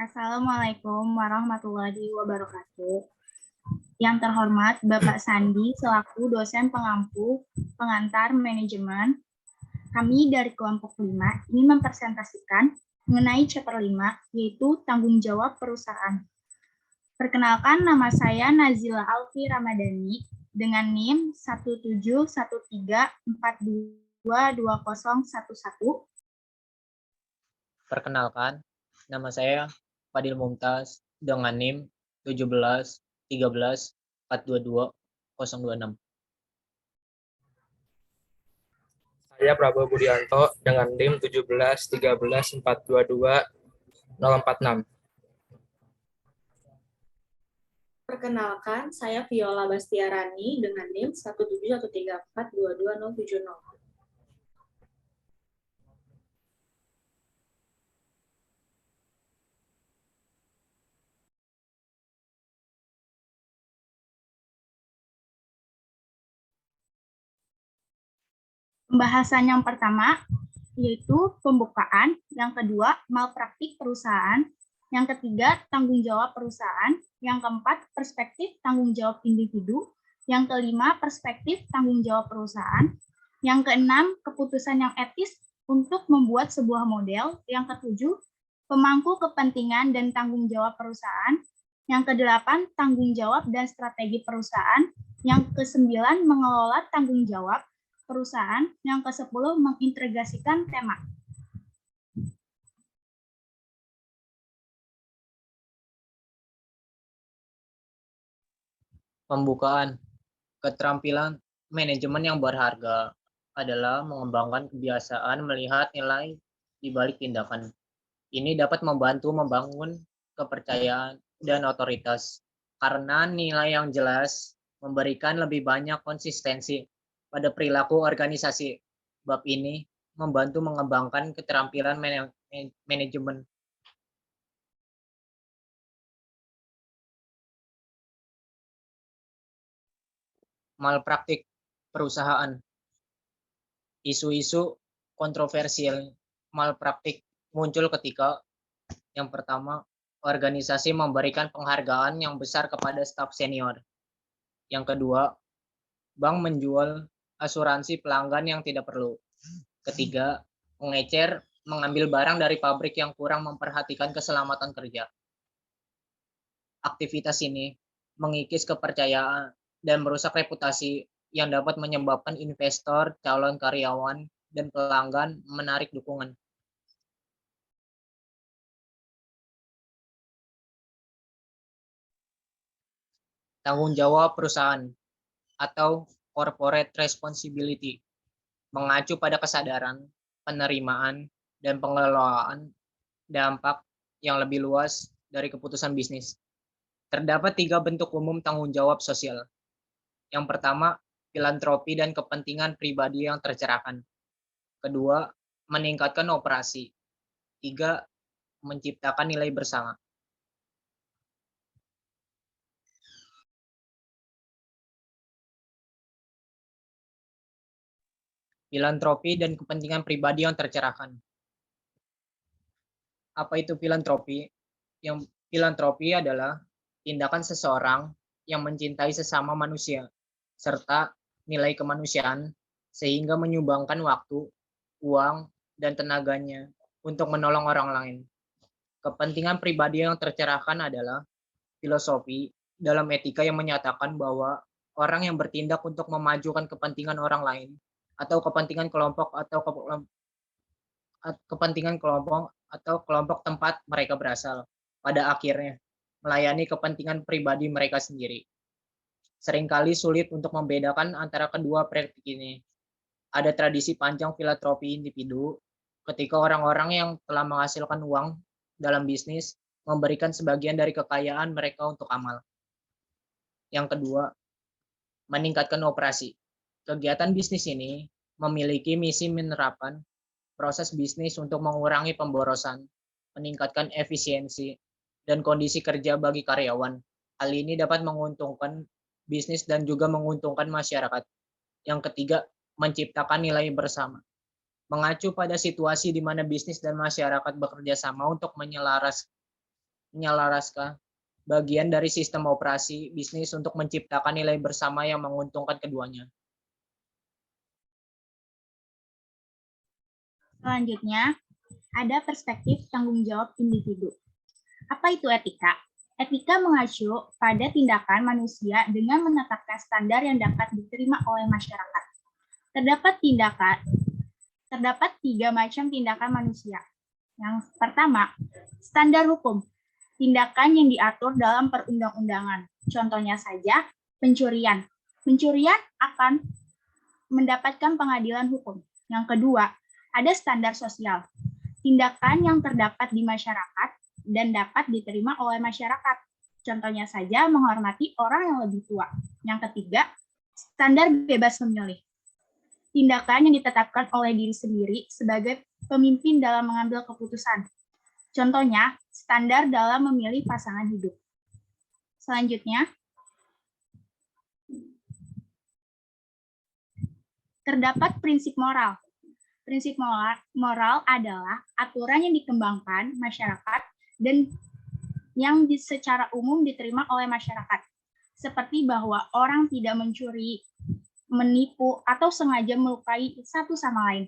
Assalamualaikum warahmatullahi wabarakatuh. Yang terhormat Bapak Sandi selaku dosen pengampu pengantar manajemen, kami dari kelompok 5 ingin mempresentasikan mengenai chapter 5 yaitu tanggung jawab perusahaan. Perkenalkan, nama saya Nazila Alfi Ramadhani dengan NIM 17134222011. Perkenalkan, nama saya Fadil Mumtaz dengan NIM 17 13 422 026. Saya Prabowo Budianto dengan NIM 17 13 422 046. Perkenalkan, saya Viola Bastiarani dengan NIM 17134222070. Pembahasan yang pertama yaitu pembukaan, yang kedua malpraktik perusahaan, yang ketiga tanggung jawab perusahaan, yang keempat perspektif tanggung jawab individu, yang kelima perspektif tanggung jawab perusahaan, yang keenam keputusan yang etis untuk membuat sebuah model, yang ketujuh pemangku kepentingan dan tanggung jawab perusahaan, yang kedelapan tanggung jawab dan strategi perusahaan, yang kesembilan mengelola tanggung jawab perusahaan, yang ke-10 mengintegrasikan tema. Pembukaan. Keterampilan manajemen yang berharga adalah mengembangkan kebiasaan melihat nilai di balik tindakan. Ini dapat membantu membangun kepercayaan dan otoritas karena nilai yang jelas memberikan lebih banyak konsistensi pada perilaku organisasi. Bab ini membantu mengembangkan keterampilan manajemen. Malpraktik perusahaan. Isu-isu kontroversial malpraktik muncul ketika yang pertama, organisasi memberikan penghargaan yang besar kepada staf senior. Yang kedua, bank menjual asuransi pelanggan yang tidak perlu. Ketiga, pengecer mengambil barang dari pabrik yang kurang memperhatikan keselamatan kerja. Aktivitas ini mengikis kepercayaan dan merusak reputasi yang dapat menyebabkan investor, calon karyawan, dan pelanggan menarik dukungan. Tanggung jawab perusahaan atau corporate responsibility mengacu pada kesadaran, penerimaan, dan pengelolaan dampak yang lebih luas dari keputusan bisnis. Terdapat 3 bentuk umum tanggung jawab sosial. Yang pertama, filantropi dan kepentingan pribadi yang tercerahkan. Kedua, meningkatkan operasi. 3, menciptakan nilai bersama. Filantropi dan kepentingan pribadi yang tercerahkan. Apa itu filantropi? Yang filantropi adalah tindakan seseorang yang mencintai sesama manusia serta nilai kemanusiaan sehingga menyumbangkan waktu, uang, dan tenaganya untuk menolong orang lain. Kepentingan pribadi yang tercerahkan adalah filosofi dalam etika yang menyatakan bahwa orang yang bertindak untuk memajukan kepentingan orang lain atau kepentingan kelompok atau kelompok tempat mereka berasal pada akhirnya melayani kepentingan pribadi mereka sendiri. Seringkali sulit untuk membedakan antara kedua praktik ini. Ada tradisi panjang filantropi individu ketika orang-orang yang telah menghasilkan uang dalam bisnis memberikan sebagian dari kekayaan mereka untuk amal. Yang kedua, meningkatkan operasi. Kegiatan bisnis ini memiliki misi menerapkan proses bisnis untuk mengurangi pemborosan, meningkatkan efisiensi, dan kondisi kerja bagi karyawan. Hal ini dapat menguntungkan bisnis dan juga menguntungkan masyarakat. Yang ketiga, menciptakan nilai bersama. Mengacu pada situasi di mana bisnis dan masyarakat bekerja sama untuk menyelaraskan bagian dari sistem operasi bisnis untuk menciptakan nilai bersama yang menguntungkan keduanya. Selanjutnya, ada perspektif tanggung jawab individu. Apa itu etika? Etika mengacu pada tindakan manusia dengan menetapkan standar yang dapat diterima oleh masyarakat. Terdapat tiga macam tindakan manusia. Yang pertama, standar hukum. Tindakan yang diatur dalam perundang-undangan. Contohnya saja, pencurian. Pencurian akan mendapatkan pengadilan hukum. Yang kedua, ada standar sosial. Tindakan yang terdapat di masyarakat dan dapat diterima oleh masyarakat. Contohnya saja, menghormati orang yang lebih tua. Yang ketiga, standar bebas memilih. Tindakan yang ditetapkan oleh diri sendiri sebagai pemimpin dalam mengambil keputusan. Contohnya, standar dalam memilih pasangan hidup. Selanjutnya, terdapat prinsip moral. Prinsip moral adalah aturan yang dikembangkan masyarakat dan yang secara umum diterima oleh masyarakat. Seperti bahwa orang tidak mencuri, menipu, atau sengaja melukai satu sama lain.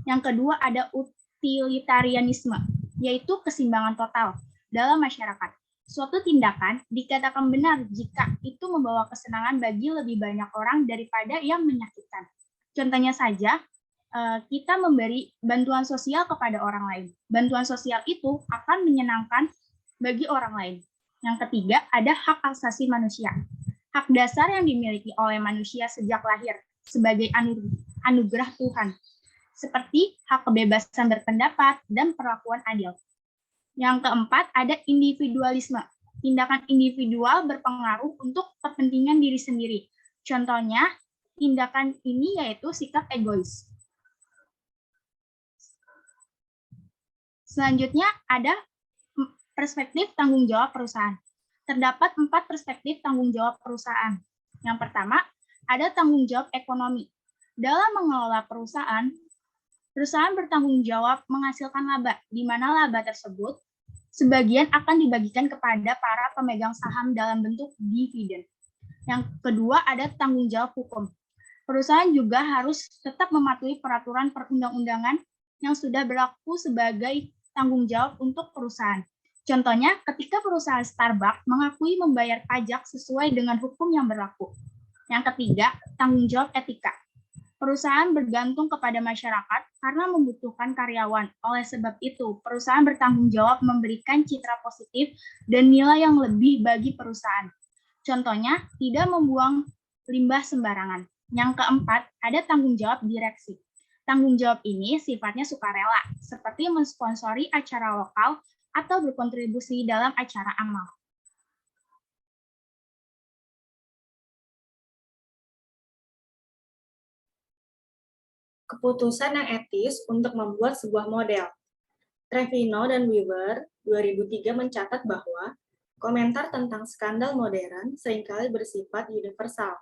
Yang kedua ada utilitarianisme, yaitu keseimbangan total dalam masyarakat. Suatu tindakan dikatakan benar jika itu membawa kesenangan bagi lebih banyak orang daripada yang menyakitkan. Contohnya saja, kita memberi bantuan sosial kepada orang lain. Bantuan sosial itu akan menyenangkan bagi orang lain. Yang ketiga, ada hak asasi manusia. Hak dasar yang dimiliki oleh manusia sejak lahir sebagai anugerah Tuhan, seperti hak kebebasan berpendapat dan perlakuan adil. Yang keempat, ada individualisme. Tindakan individual berpengaruh untuk kepentingan diri sendiri. Contohnya, tindakan ini yaitu sikap egois. Selanjutnya, ada perspektif tanggung jawab perusahaan. Terdapat 4 perspektif tanggung jawab perusahaan. Yang pertama, ada tanggung jawab ekonomi. Dalam mengelola perusahaan, perusahaan bertanggung jawab menghasilkan laba, di mana laba tersebut sebagian akan dibagikan kepada para pemegang saham dalam bentuk dividen. Yang kedua, ada tanggung jawab hukum. Perusahaan juga harus tetap mematuhi peraturan perundang-undangan yang sudah berlaku sebagai tanggung jawab untuk perusahaan. Contohnya, ketika perusahaan Starbucks mengakui membayar pajak sesuai dengan hukum yang berlaku. Yang ketiga, tanggung jawab etika. Perusahaan bergantung kepada masyarakat karena membutuhkan karyawan. Oleh sebab itu, perusahaan bertanggung jawab memberikan citra positif dan nilai yang lebih bagi perusahaan. Contohnya, tidak membuang limbah sembarangan. Yang keempat, ada tanggung jawab direksi. Tanggung jawab ini sifatnya sukarela, seperti mensponsori acara lokal atau berkontribusi dalam acara amal. Keputusan yang etis untuk membuat sebuah model. Trevino dan Weaver 2003 mencatat bahwa komentar tentang skandal modern seringkali bersifat universal.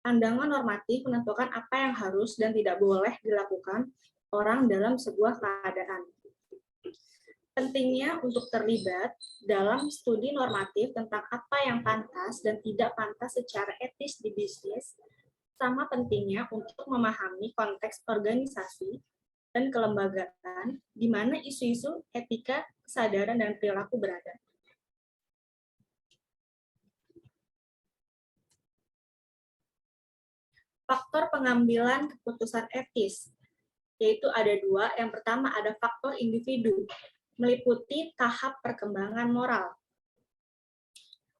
Pandangan normatif menentukan apa yang harus dan tidak boleh dilakukan orang dalam sebuah keadaan. Pentingnya untuk terlibat dalam studi normatif tentang apa yang pantas dan tidak pantas secara etis di bisnis, sama pentingnya untuk memahami konteks organisasi dan kelembagaan di mana isu-isu etika, kesadaran, dan perilaku berada. Faktor pengambilan keputusan etis, yaitu ada 2. Yang pertama ada faktor individu, meliputi tahap perkembangan moral.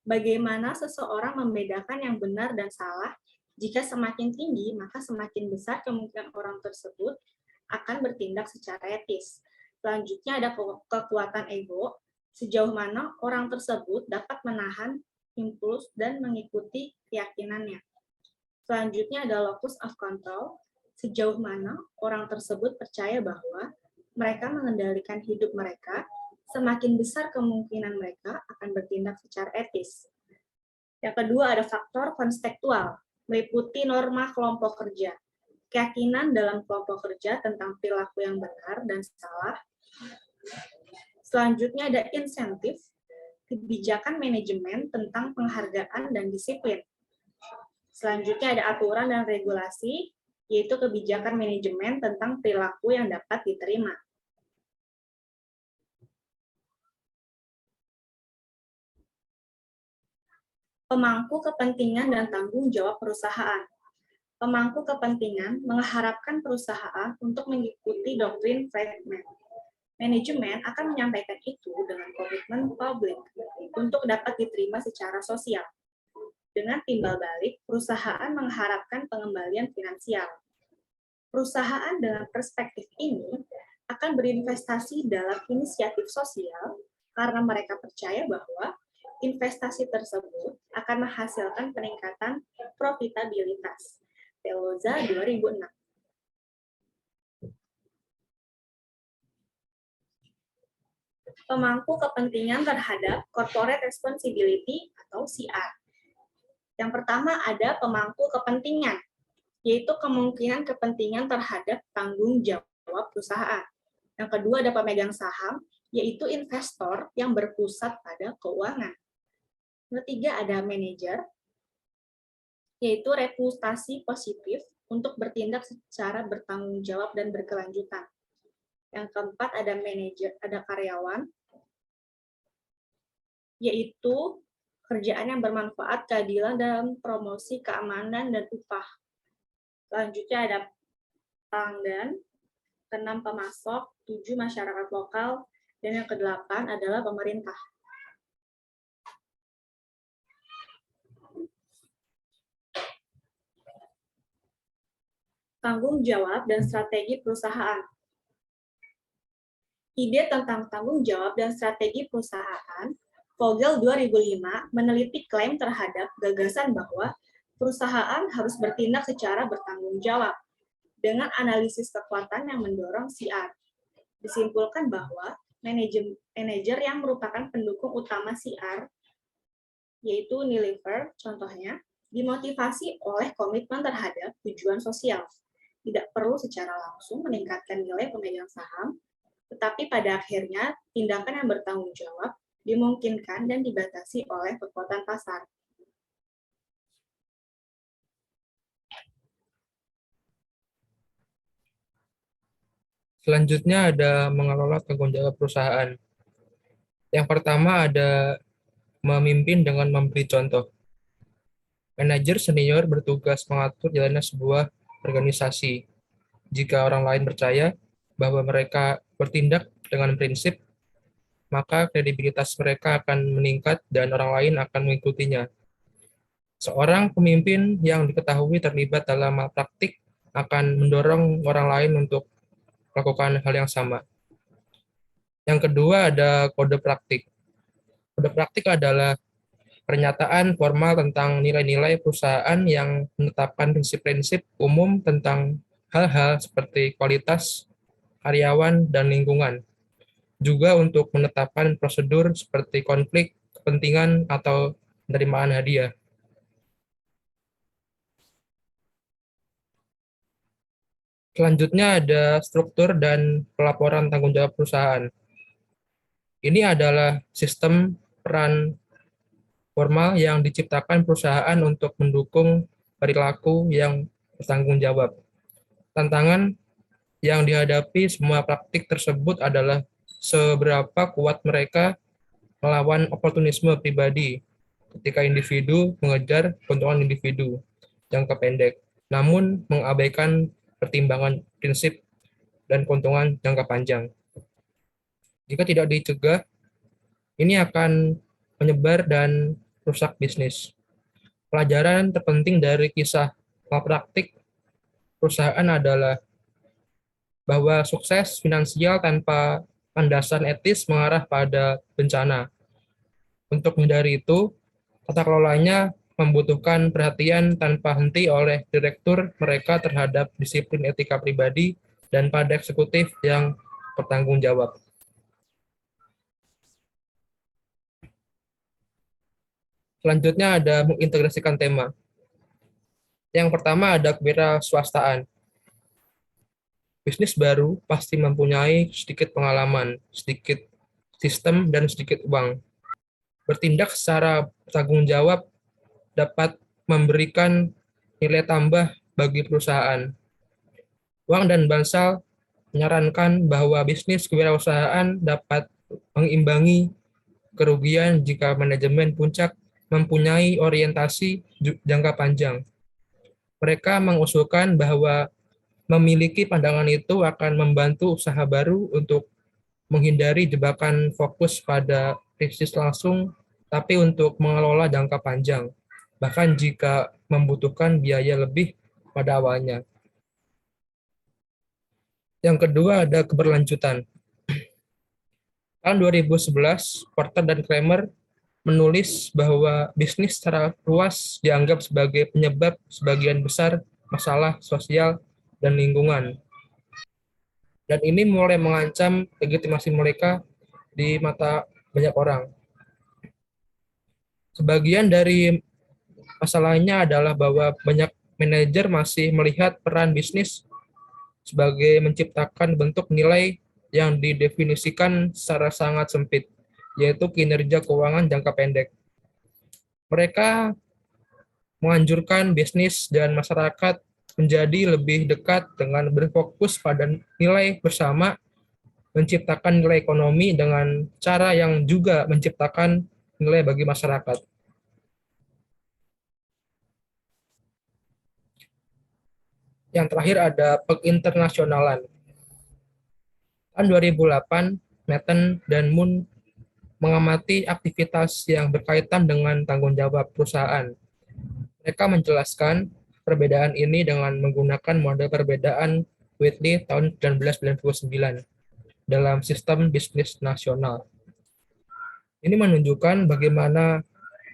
Bagaimana seseorang membedakan yang benar dan salah? Jika semakin tinggi, maka semakin besar kemungkinan orang tersebut akan bertindak secara etis. Selanjutnya ada kekuatan ego, sejauh mana orang tersebut dapat menahan impuls dan mengikuti keyakinannya. Selanjutnya ada locus of control, sejauh mana orang tersebut percaya bahwa mereka mengendalikan hidup mereka, semakin besar kemungkinan mereka akan bertindak secara etis. Yang kedua ada faktor konstekstual, meliputi norma kelompok kerja, keyakinan dalam kelompok kerja tentang perilaku yang benar dan salah. Selanjutnya ada insentif, kebijakan manajemen tentang penghargaan dan disiplin. Selanjutnya ada aturan dan regulasi, yaitu kebijakan manajemen tentang perilaku yang dapat diterima. Pemangku kepentingan dan tanggung jawab perusahaan. Pemangku kepentingan mengharapkan perusahaan untuk mengikuti doktrin Friedman. Manajemen akan menyampaikan itu dengan komitmen publik untuk dapat diterima secara sosial. Dengan timbal balik, perusahaan mengharapkan pengembalian finansial. Perusahaan dengan perspektif ini akan berinvestasi dalam inisiatif sosial karena mereka percaya bahwa investasi tersebut akan menghasilkan peningkatan profitabilitas. Peloza 2006. Pemangku kepentingan terhadap corporate responsibility atau CR. Yang pertama ada pemangku kepentingan, yaitu kemungkinan kepentingan terhadap tanggung jawab perusahaan. Yang kedua ada pemegang saham, yaitu investor yang berpusat pada keuangan. Yang ketiga ada manajer, yaitu reputasi positif untuk bertindak secara bertanggung jawab dan berkelanjutan. Yang keempat ada manajer, ada karyawan, yaitu kerjaan yang bermanfaat, keadilan dalam promosi, keamanan, dan upah. Selanjutnya ada pelanggan, keenam pemasok, 7 masyarakat lokal, dan yang kedelapan adalah pemerintah. Tanggung jawab dan strategi perusahaan. Ide tentang tanggung jawab dan strategi perusahaan, Vogel 2005 meneliti klaim terhadap gagasan bahwa perusahaan harus bertindak secara bertanggung jawab dengan analisis kekuatan yang mendorong CR. Disimpulkan bahwa manajer yang merupakan pendukung utama CR, yaitu Unilever, contohnya, dimotivasi oleh komitmen terhadap tujuan sosial. Tidak perlu secara langsung meningkatkan nilai pemegang saham, tetapi pada akhirnya tindakan yang bertanggung jawab dimungkinkan dan dibatasi oleh kekuatan pasar. Selanjutnya ada mengelola tanggung jawab perusahaan. Yang pertama ada memimpin dengan memberi contoh. Manajer senior bertugas mengatur jalannya sebuah organisasi. Jika orang lain percaya bahwa mereka bertindak dengan prinsip, maka kredibilitas mereka akan meningkat dan orang lain akan mengikutinya. Seorang pemimpin yang diketahui terlibat dalam malpraktik akan mendorong orang lain untuk melakukan hal yang sama. Yang kedua ada kode praktik. Kode praktik adalah pernyataan formal tentang nilai-nilai perusahaan yang menetapkan prinsip-prinsip umum tentang hal-hal seperti kualitas, karyawan, dan lingkungan. Juga untuk menetapkan prosedur seperti konflik, kepentingan, atau penerimaan hadiah. Selanjutnya ada struktur dan pelaporan tanggung jawab perusahaan. Ini adalah sistem peran formal yang diciptakan perusahaan untuk mendukung perilaku yang bertanggung jawab. Tantangan yang dihadapi semua praktik tersebut adalah seberapa kuat mereka melawan oportunisme pribadi ketika individu mengejar keuntungan individu jangka pendek, namun mengabaikan pertimbangan prinsip dan keuntungan jangka panjang. Jika tidak dicegah, ini akan menyebar dan rusak bisnis. Pelajaran terpenting dari kisah malpraktik perusahaan adalah bahwa sukses finansial tanpa landasan etis mengarah pada bencana. Untuk menghindari itu, tata kelolanya membutuhkan perhatian tanpa henti oleh direktur mereka terhadap disiplin etika pribadi dan pada eksekutif yang bertanggung jawab. Selanjutnya ada mengintegrasikan tema. Yang pertama ada kewirausahaan. Bisnis baru pasti mempunyai sedikit pengalaman, sedikit sistem, dan sedikit uang. bertindak secara bertanggung jawab dapat memberikan nilai tambah bagi perusahaan. Wang dan Bansal menyarankan bahwa bisnis kewirausahaan dapat mengimbangi kerugian jika manajemen puncak mempunyai orientasi jangka panjang. Mereka mengusulkan bahwa memiliki pandangan itu akan membantu usaha baru untuk menghindari jebakan fokus pada bisnis langsung, tapi untuk mengelola jangka panjang, bahkan jika membutuhkan biaya lebih pada awalnya. Yang kedua ada keberlanjutan. Tahun 2011, Porter dan Kramer menulis bahwa bisnis secara luas dianggap sebagai penyebab sebagian besar masalah sosial dan lingkungan. Dan ini mulai mengancam legitimasi mereka di mata banyak orang. Sebagian dari masalahnya adalah bahwa banyak manajer masih melihat peran bisnis sebagai menciptakan bentuk nilai yang didefinisikan secara sangat sempit, yaitu kinerja keuangan jangka pendek. Mereka menganjurkan bisnis dan masyarakat menjadi lebih dekat dengan berfokus pada nilai bersama, menciptakan nilai ekonomi dengan cara yang juga menciptakan nilai bagi masyarakat. Yang terakhir ada penginternasionalan. Tahun 2008, Metten dan Moon mengamati aktivitas yang berkaitan dengan tanggung jawab perusahaan. Mereka menjelaskan perbedaan ini dengan menggunakan model perbedaan Whitley tahun 1999 dalam sistem bisnis nasional. Ini menunjukkan bagaimana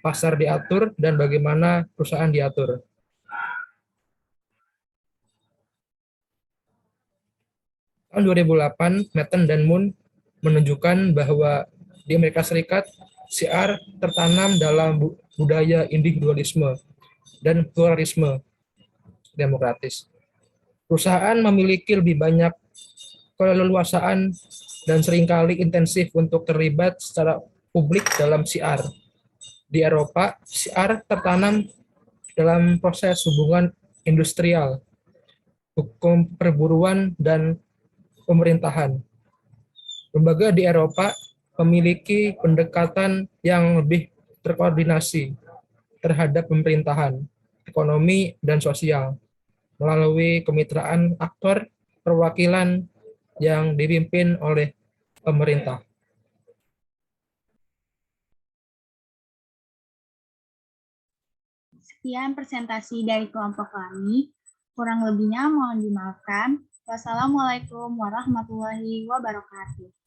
pasar diatur dan bagaimana perusahaan diatur. Tahun 2008, Metten dan Moon menunjukkan bahwa di Amerika Serikat, CR tertanam dalam budaya individualisme dan pluralisme demokratis. Perusahaan memiliki lebih banyak keleluasaan dan seringkali intensif untuk terlibat secara publik dalam CR. Di Eropa, CR tertanam dalam proses hubungan industrial, hukum perburuan, dan pemerintahan. Lembaga di Eropa memiliki pendekatan yang lebih terkoordinasi terhadap pemerintahan, ekonomi, dan sosial melalui kemitraan aktor perwakilan yang dipimpin oleh pemerintah. Sekian presentasi dari kelompok kami. Kurang lebihnya mohon dimaafkan. Wassalamualaikum warahmatullahi wabarakatuh.